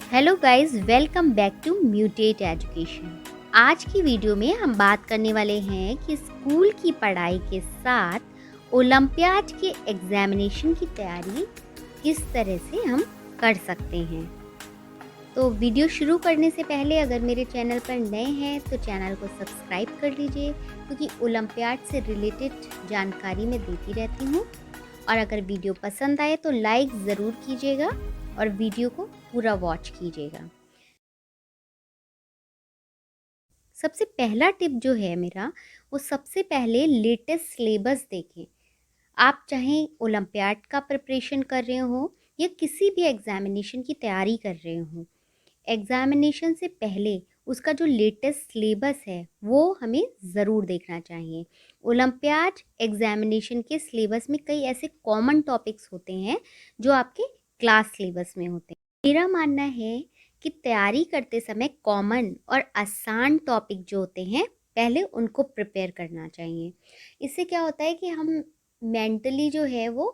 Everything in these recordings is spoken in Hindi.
Hello guys, welcome back to mutate education. आज की वीडियो में हम बात करने वाले हैं कि स्कूल की पढ़ाई के साथ ओलंपियाड के एग्जामिनेशन की तैयारी किस तरह से हम कर सकते हैं। तो वीडियो शुरू करने से पहले अगर मेरे चैनल पर नए हैं तो चैनल को सब्सक्राइब कर लीजिए, क्योंकि ओलंपियाड से रिलेटेड जानकारी मैं देती रहती हूँ। और अगर वीडियो पसंद आए तो लाइक ज़रूर कीजिएगा और वीडियो को पूरा वॉच कीजिएगा। सबसे पहला टिप जो है मेरा, वो सबसे पहले लेटेस्ट सिलेबस देखें। आप चाहे ओलंपियाड का प्रिपरेशन कर रहे हो या किसी भी एग्जामिनेशन की तैयारी कर रहे हो, एग्जामिनेशन से पहले उसका जो लेटेस्ट सिलेबस है वो हमें ज़रूर देखना चाहिए। ओलंपियाड एग्जामिनेशन के सिलेबस में कई ऐसे कॉमन टॉपिक्स होते हैं जो आपके क्लास सिलेबस में होते हैं। मेरा मानना है कि तैयारी करते समय कॉमन और आसान टॉपिक जो होते हैं पहले उनको प्रिपेयर करना चाहिए। इससे क्या होता है कि हम मेंटली जो है वो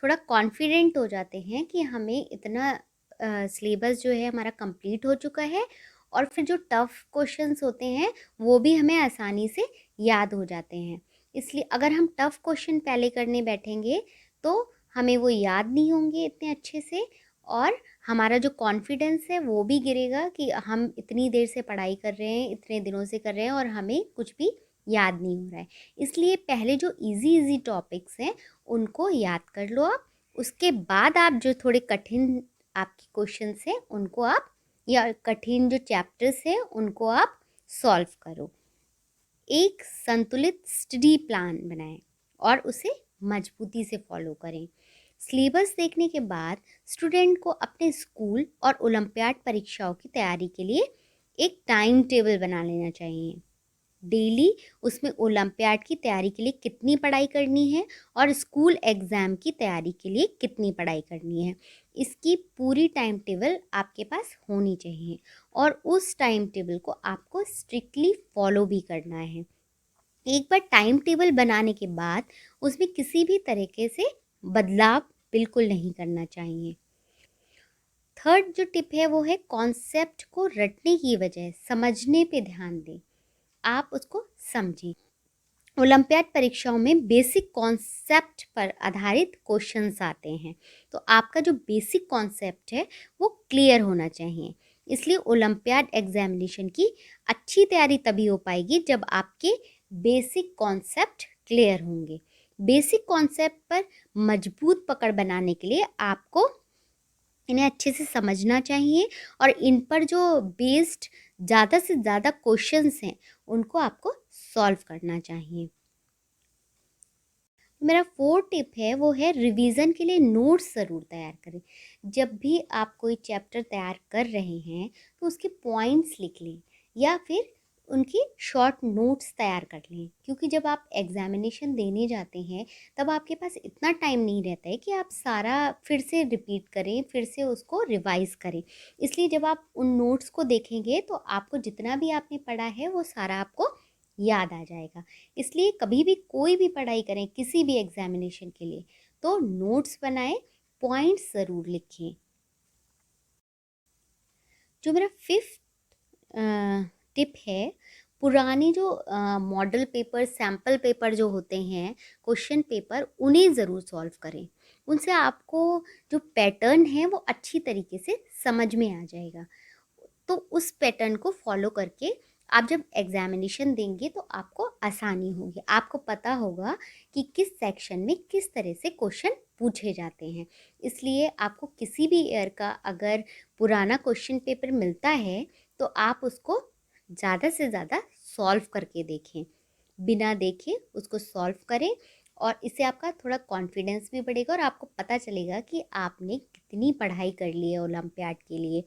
थोड़ा कॉन्फिडेंट हो जाते हैं कि हमें इतना सिलेबस जो है हमारा कंप्लीट हो चुका है, और फिर जो टफ़ क्वेश्चंस होते हैं वो भी हमें आसानी से याद हो जाते हैं। इसलिए अगर हम टफ़ क्वेश्चन पहले करने बैठेंगे तो हमें वो याद नहीं होंगे इतने अच्छे से, और हमारा जो कॉन्फिडेंस है वो भी गिरेगा कि हम इतनी देर से पढ़ाई कर रहे हैं, इतने दिनों से कर रहे हैं और हमें कुछ भी याद नहीं हो रहा है। इसलिए पहले जो इजी इजी टॉपिक्स हैं उनको याद कर लो आप। उसके बाद आप जो थोड़े कठिन आपके क्वेश्चंस हैं उनको आप, या कठिन जो चैप्टर्स हैं उनको आप सॉल्व करो। एक संतुलित स्टडी प्लान बनाएं और उसे मजबूती से फॉलो करें। सिलेबस देखने के बाद स्टूडेंट को अपने स्कूल और ओलंपियाड परीक्षाओं की तैयारी के लिए एक टाइम टेबल बना लेना चाहिए। डेली उसमें ओलंपियाड की तैयारी के लिए कितनी पढ़ाई करनी है और स्कूल एग्ज़ाम की तैयारी के लिए कितनी पढ़ाई करनी है, इसकी पूरी टाइम टेबल आपके पास होनी चाहिए। और उस टाइम टेबल को आपको स्ट्रिक्टली फॉलो भी करना है। एक बार टाइम टेबल बनाने के बाद उसमें किसी भी तरीके से बदलाव बिल्कुल नहीं करना चाहिए। थर्ड जो टिप है वो है कॉन्सेप्ट को रटने की बजाय समझने पे ध्यान दें। आप उसको समझें। ओलंपियाड परीक्षाओं में बेसिक कॉन्सेप्ट पर आधारित क्वेश्चंस आते हैं, तो आपका जो बेसिक कॉन्सेप्ट है वो क्लियर होना चाहिए। इसलिए ओलंपियाड एग्जामिनेशन की अच्छी तैयारी तभी हो पाएगी जब आपके बेसिक कॉन्सेप्ट क्लियर होंगे। बेसिक कॉन्सेप्ट पर मजबूत पकड़ बनाने के लिए आपको इन्हें अच्छे से समझना चाहिए, और इन पर जो बेस्ड ज़्यादा से ज़्यादा क्वेश्चंस हैं उनको आपको सॉल्व करना चाहिए। मेरा फोर्थ टिप है वो है रिवीजन के लिए नोट्स ज़रूर तैयार करें। जब भी आप कोई चैप्टर तैयार कर रहे हैं तो उसके पॉइंट्स लिख लें या फिर उनकी शॉर्ट नोट्स तैयार कर लें, क्योंकि जब आप एग्जामिनेशन देने जाते हैं तब आपके पास इतना टाइम नहीं रहता है कि आप सारा फिर से रिपीट करें, फिर से उसको रिवाइज करें। इसलिए जब आप उन नोट्स को देखेंगे तो आपको जितना भी आपने पढ़ा है वो सारा आपको याद आ जाएगा। इसलिए कभी भी कोई भी पढ़ाई करें किसी भी एग्जामिनेशन के लिए तो नोट्स बनाएं, पॉइंट्स ज़रूर लिखें। जो मेरा फिफ्थ टिप है, पुराने जो मॉडल पेपर, सैम्पल पेपर जो होते हैं, क्वेश्चन पेपर, उन्हें ज़रूर सॉल्व करें। उनसे आपको जो पैटर्न है वो अच्छी तरीके से समझ में आ जाएगा। तो उस पैटर्न को फॉलो करके आप जब एग्जामिनेशन देंगे तो आपको आसानी होगी। आपको पता होगा कि किस सेक्शन में किस तरह से क्वेश्चन पूछे जाते हैं। इसलिए आपको किसी भी ईयर का अगर पुराना क्वेश्चन पेपर मिलता है तो आप उसको ज़्यादा से ज़्यादा सॉल्व करके देखें, बिना देखे उसको सॉल्व करें। और इससे आपका थोड़ा कॉन्फिडेंस भी बढ़ेगा और आपको पता चलेगा कि आपने कितनी पढ़ाई कर ली है ओलंपियाड के लिए।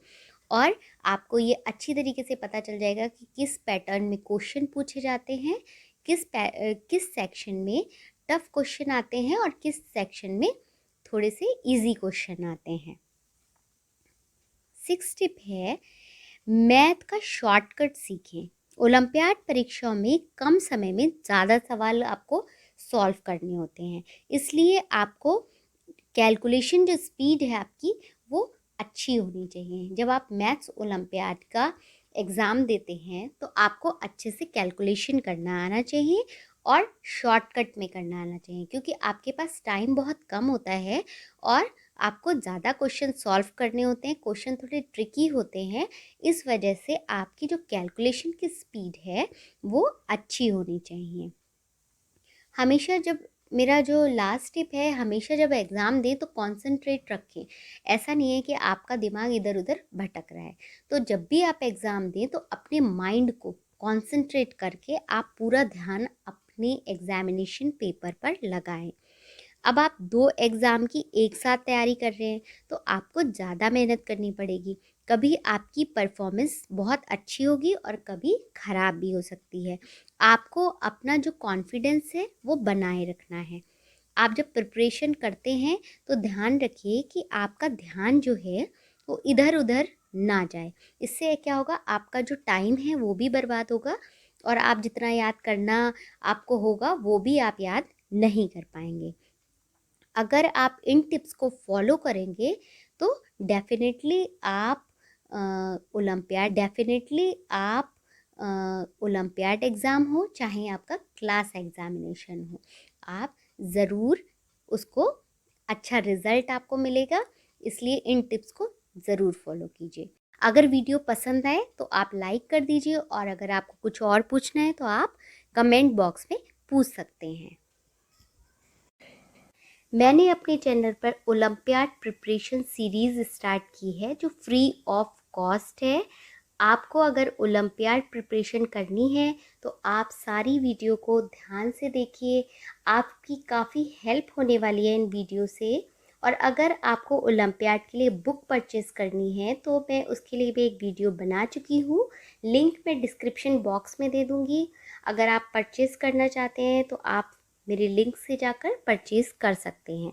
और आपको ये अच्छी तरीके से पता चल जाएगा कि किस पैटर्न में क्वेश्चन पूछे जाते हैं, किस सेक्शन में टफ क्वेश्चन आते हैं और किस सेक्शन में थोड़े से इजी क्वेश्चन आते हैं। सिक्स टिप है मैथ का शॉर्टकट सीखें। ओलंपियाड परीक्षाओं में कम समय में ज़्यादा सवाल आपको सॉल्व करने होते हैं, इसलिए आपको कैलकुलेशन जो स्पीड है आपकी वो अच्छी होनी चाहिए। जब आप मैथ्स ओलंपियाड का एग्ज़ाम देते हैं तो आपको अच्छे से कैलकुलेशन करना आना चाहिए और शॉर्टकट में करना आना चाहिए, क्योंकि आपके पास टाइम बहुत कम होता है और आपको ज़्यादा क्वेश्चन सॉल्व करने होते हैं, क्वेश्चन थोड़े ट्रिकी होते हैं। इस वजह से आपकी जो कैलकुलेशन की स्पीड है वो अच्छी होनी चाहिए। हमेशा जब मेरा जो लास्ट टिप है, हमेशा जब एग्ज़ाम दें तो कॉन्सेंट्रेट रखें। ऐसा नहीं है कि आपका दिमाग इधर उधर भटक रहा है। तो जब भी आप एग्ज़ाम दें तो अपने माइंड को कॉन्सेंट्रेट करके आप पूरा ध्यान अपने एग्ज़ामिनेशन पेपर पर लगाएं। अब आप 2 एग्ज़ाम की एक साथ तैयारी कर रहे हैं तो आपको ज़्यादा मेहनत करनी पड़ेगी। कभी आपकी परफॉर्मेंस बहुत अच्छी होगी और कभी ख़राब भी हो सकती है। आपको अपना जो कॉन्फिडेंस है वो बनाए रखना है। आप जब प्रिपरेशन करते हैं तो ध्यान रखिए कि आपका ध्यान जो है वो इधर-उधर ना जाए। इससे क्या होगा, आपका जो टाइम है वो भी बर्बाद होगा और आप जितना याद करना आपको होगा वो भी आप याद नहीं कर पाएँगे। अगर आप इन टिप्स को फॉलो करेंगे तो डेफिनेटली आप ओलंपियाड एग्ज़ाम हो चाहे आपका क्लास एग्ज़ामिनेशन हो, आप ज़रूर उसको अच्छा रिज़ल्ट आपको मिलेगा। इसलिए इन टिप्स को ज़रूर फॉलो कीजिए। अगर वीडियो पसंद आए तो आप लाइक कर दीजिए और अगर आपको कुछ और पूछना है तो आप कमेंट बॉक्स में पूछ सकते हैं। मैंने अपने चैनल पर ओलंपियाड प्रिपरेशन सीरीज़ स्टार्ट की है जो फ्री ऑफ कॉस्ट है। आपको अगर ओलंपियाड प्रिपरेशन करनी है तो आप सारी वीडियो को ध्यान से देखिए, आपकी काफ़ी हेल्प होने वाली है इन वीडियो से। और अगर आपको ओलंपियाड के लिए बुक परचेज़ करनी है तो मैं उसके लिए भी एक वीडियो बना चुकी हूँ, लिंक मैं डिस्क्रिप्शन बॉक्स में दे दूँगी। अगर आप परचेज़ करना चाहते हैं तो आप मेरे लिंक से जाकर परचेज़ कर सकते हैं।